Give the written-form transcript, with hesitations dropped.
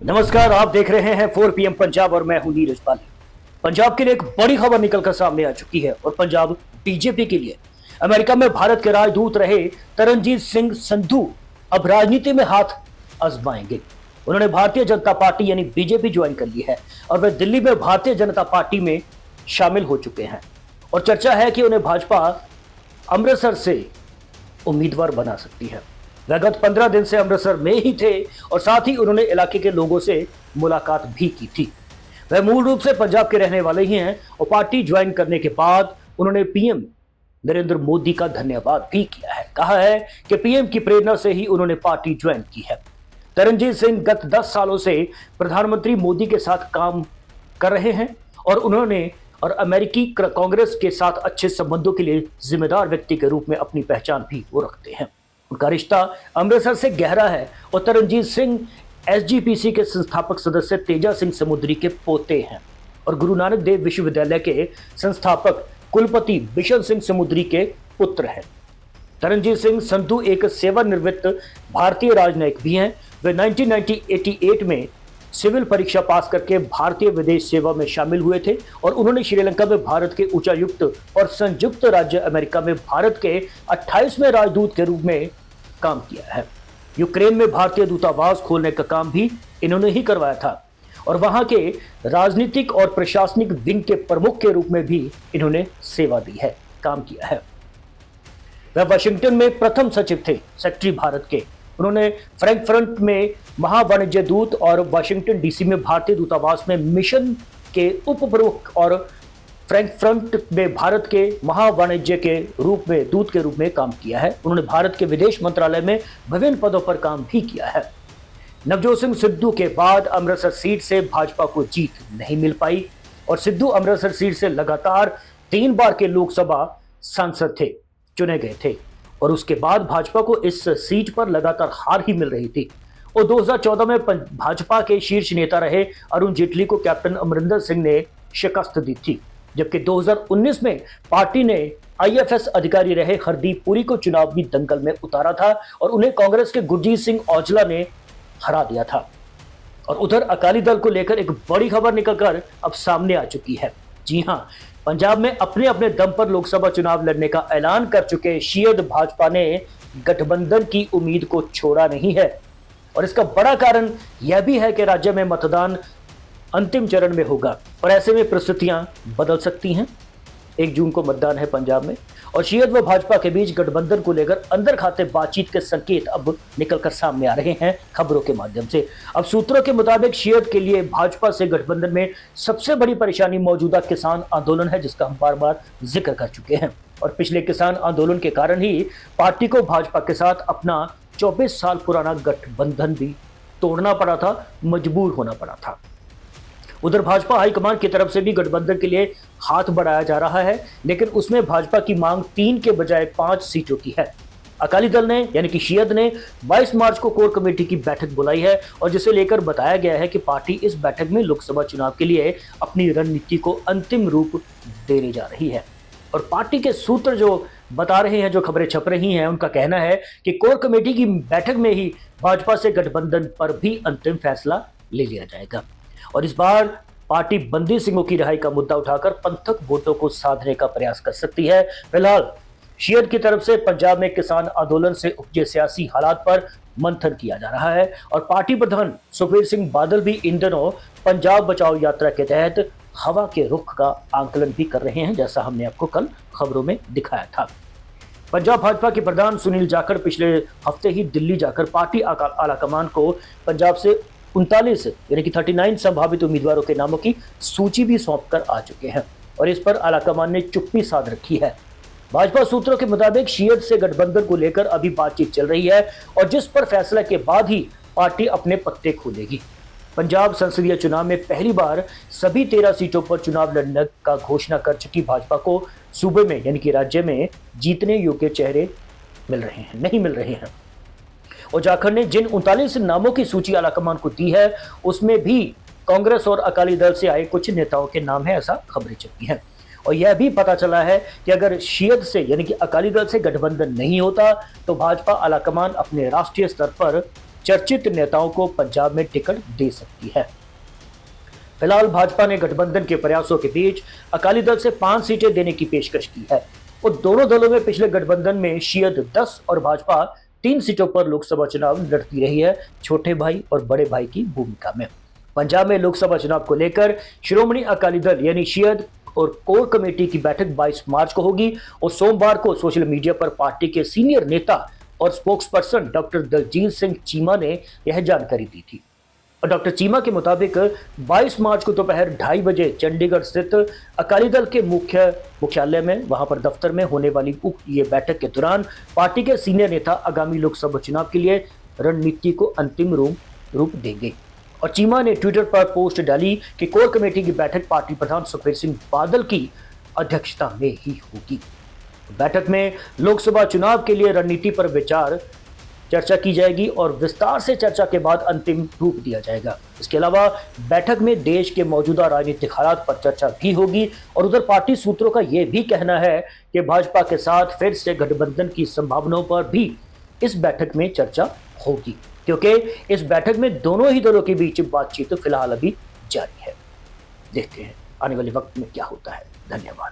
नमस्कार, आप देख रहे हैं 4 PM पंजाब और मैं हूं नीरज पाली। पंजाब के लिए एक बड़ी खबर निकलकर सामने आ चुकी है और पंजाब बीजेपी के लिए अमेरिका में भारत के राजदूत रहे तरनजीत सिंह संधू अब राजनीति में हाथ आजमाएंगे। उन्होंने भारतीय जनता पार्टी यानी बीजेपी ज्वाइन कर ली है और वे दिल्ली में भारतीय जनता पार्टी में शामिल हो चुके हैं और चर्चा है कि उन्हें भाजपा अमृतसर से उम्मीदवार बना सकती है। वह गत 15 दिन से अमृतसर में ही थे और साथ ही उन्होंने इलाके के लोगों से मुलाकात भी की थी। वह मूल रूप से पंजाब के रहने वाले ही हैं और पार्टी ज्वाइन करने के बाद उन्होंने पीएम नरेंद्र मोदी का धन्यवाद भी किया है। कहा है कि पीएम की प्रेरणा से ही उन्होंने पार्टी ज्वाइन की है। तरनजीत सिंह गत 10 सालों से प्रधानमंत्री मोदी के साथ काम कर रहे हैं और उन्होंने और अमेरिकी कांग्रेस के साथ अच्छे संबंधों के लिए जिम्मेदार व्यक्ति के रूप में अपनी पहचान भी वो रखते हैं। उनका रिश्ता अमृतसर से गहरा है और तरनजीत सिंह एसजीपीसी के संस्थापक सदस्य तेजा सिंह समुद्री के पोते हैं और गुरु नानक देव विश्वविद्यालय के संस्थापक कुलपति बिशन सिंह समुद्री के पुत्र हैं। तरनजीत सिंह संधू एक सेवानिवृत्त भारतीय राजनयिक भी हैं। वे 1988 में सिविल परीक्षा पास करके भारतीय विदेश सेवा में शामिल हुए थे और उन्होंने श्रीलंका में भारत के उच्चायुक्त और संयुक्त राज्य अमेरिका में भारत के 28वें राजदूत के रूप में काम किया है। यूक्रेन में भारतीय दूतावास खोलने का काम भी इन्होंने ही करवाया था और वहां के राजनीतिक और प्रशासनिक विंग के प्रमुख के रूप में भी इन्होंने सेवा दी है, काम किया है। वह वाशिंगटन में प्रथम सचिव थे, सेक्रेटरी भारत के। उन्होंने फ्रैंकफर्ट में महावाणिज्य दूत और वाशिंगटन डीसी में भारतीय दूतावास में मिशन के उप प्रमुख और फ्रैंकफर्ट में भारत के महावाणिज्य के रूप में दूत के रूप में काम किया है। उन्होंने भारत के विदेश मंत्रालय में विभिन्न पदों पर काम भी किया है। नवजोत सिंह सिद्धू के बाद अमृतसर सीट से भाजपा को जीत नहीं मिल पाई और सिद्धू अमृतसर सीट से लगातार 3 बार के लोकसभा सांसद थे, चुने गए थे और उसके बाद भाजपा को इस सीट पर लगातार हार ही मिल रही थी और 2014 में भाजपा के शीर्ष नेता रहे अरुण जेटली को कैप्टन अमरिंदर सिंह ने शिकस्त दी थी, जबकि 2019 में पार्टी ने आईएफएस अधिकारी रहे हरदीप पुरी को चुनावी दंगल में उतारा था और उन्हें कांग्रेस के गुरजीत सिंह औजला ने हरा दिया था। और उधर अकाली दल को लेकर एक बड़ी खबर निकलकर अब सामने आ चुकी है। जी हां, पंजाब में अपने अपने दम पर लोकसभा चुनाव लड़ने का ऐलान कर चुके शीयद भाजपा ने गठबंधन की उम्मीद को छोड़ा नहीं है और इसका बड़ा कारण यह भी है कि राज्य में मतदान अंतिम चरण में होगा और ऐसे में परिस्थितियां बदल सकती हैं। 1 जून को मतदान है पंजाब में और शीयद व भाजपा के बीच गठबंधन को लेकर अंदर खाते बातचीत के संकेत अब निकलकर सामने आ रहे हैं खबरों के माध्यम से। अब सूत्रों के मुताबिक शीयद के लिए भाजपा से गठबंधन में सबसे बड़ी परेशानी मौजूदा किसान आंदोलन है, जिसका हम बार बार जिक्र कर चुके हैं और पिछले किसान आंदोलन के कारण ही पार्टी को भाजपा के साथ अपना 24 साल पुराना गठबंधन भी तोड़ना पड़ा था, मजबूर होना पड़ा था। उधर भाजपा हाईकमान की तरफ से भी गठबंधन के लिए हाथ बढ़ाया जा रहा है, लेकिन उसमें भाजपा की मांग 3 के बजाय 5 सीटों की है। अकाली दल ने यानी कि शीयद ने 22 मार्च को कोर कमेटी की बैठक बुलाई है और जिसे लेकर बताया गया है कि पार्टी इस बैठक में लोकसभा चुनाव के लिए अपनी रणनीति को अंतिम रूप देने जा रही है। और पार्टी के सूत्र जो बता रहे हैं, जो खबरें छप रही हैं, उनका कहना है कि कोर कमेटी की बैठक में ही भाजपा से गठबंधन पर भी अंतिम फैसला ले लिया जाएगा और इस बार पार्टी बंदी सिंहों की रिहाई का मुद्दा उठाकर पंथक वोटों को साधने का प्रयास कर सकती है। फिलहाल शीयद की तरफ से पंजाब में किसान आंदोलन से उपजे सियासी हालात पर मंथन किया जा रहा है और पार्टी प्रधान सुखबीर सिंह बादल भी इन दिनों पंजाब बचाओ यात्रा के तहत हवा के रुख का आंकलन भी कर रहे हैं, जैसा हमने आपको कल खबरों में दिखाया था। पंजाब भाजपा के प्रधान सुनील जाखड़ पिछले हफ्ते ही दिल्ली जाकर पार्टी आलाकमान को पंजाब से 39 यानी कि 39 संभावित उम्मीदवारों के नामों की सूची भी सौंप कर आ चुके हैं और इस पर आलाकमान ने चुप्पी साध रखी है। भाजपा सूत्रों के मुताबिक शीयद से गठबंधन को लेकर अभी बातचीत चल रही है और जिस पर फैसला के बाद ही पार्टी अपने पत्ते खोलेगी। पंजाब संसदीय चुनाव में पहली बार सभी 13 सीटों पर चुनाव लड़ने का घोषणा कर चुकी भाजपा को सूबे में यानी कि राज्य में जीतने योग्य चेहरे नहीं मिल रहे हैं और जाखड़ ने जिन 39 नामों की सूची आलाकमान को दी है उसमें भी कांग्रेस और अकाली दल से आए कुछ नेताओं के नाम है, ऐसा खबरें चलती हैं। और यह भी पता चला है कि अगर शीयद से यानी कि अकाली दल से गठबंधन नहीं होता तो भाजपा आलाकमान अपने राष्ट्रीय स्तर पर चर्चित नेताओं को पंजाब में टिकट दे सकती है। फिलहाल भाजपा ने गठबंधन के प्रयासों के बीच अकाली दल से 5 सीटें देने की पेशकश की है और दोनों दलों में पिछले गठबंधन में शियद 10 और भाजपा 3 सीटों पर लोकसभा चुनाव लड़ती रही है, छोटे भाई और बड़े भाई की भूमिका में। पंजाब में लोकसभा चुनाव को लेकर श्रोमणी अकाली दल यानी शियद और कोर कमेटी की बैठक 22 मार्च को होगी और सोमवार को सोशल मीडिया पर पार्टी के सीनियर नेता और स्पोक्सपर्सन डॉक्टर दलजीत सिंह चीमा ने यह जानकारी दी थी। और डॉक्टर चीमा के मुताबिक 22 मार्च को दोपहर 2:30 बजे चंडीगढ़ स्थित अकाली दल के मुख्यालय में वहां पर दफ्तर में होने वाली ये बैठक के दौरान पार्टी के सीनियर नेता आगामी लोकसभा चुनाव के लिए रणनीति को अंतिम रूप देंगे। और चीमा ने ट्विटर पर पोस्ट डाली कि कोर कमेटी की बैठक पार्टी प्रधान सुखबीर सिंह बादल की अध्यक्षता में ही होगी। बैठक में लोकसभा चुनाव के लिए रणनीति पर विचार चर्चा की जाएगी और विस्तार से चर्चा के बाद अंतिम रूप दिया जाएगा। इसके अलावा बैठक में देश के मौजूदा राजनीतिक हालात पर चर्चा भी होगी और उधर पार्टी सूत्रों का यह भी कहना है कि भाजपा के साथ फिर से गठबंधन की संभावनाओं पर भी इस बैठक में चर्चा होगी, क्योंकि इस बैठक में दोनों ही दलों के बीच बातचीत फिलहाल अभी जारी है। देखते हैं आने वाले वक्त में क्या होता है। धन्यवाद।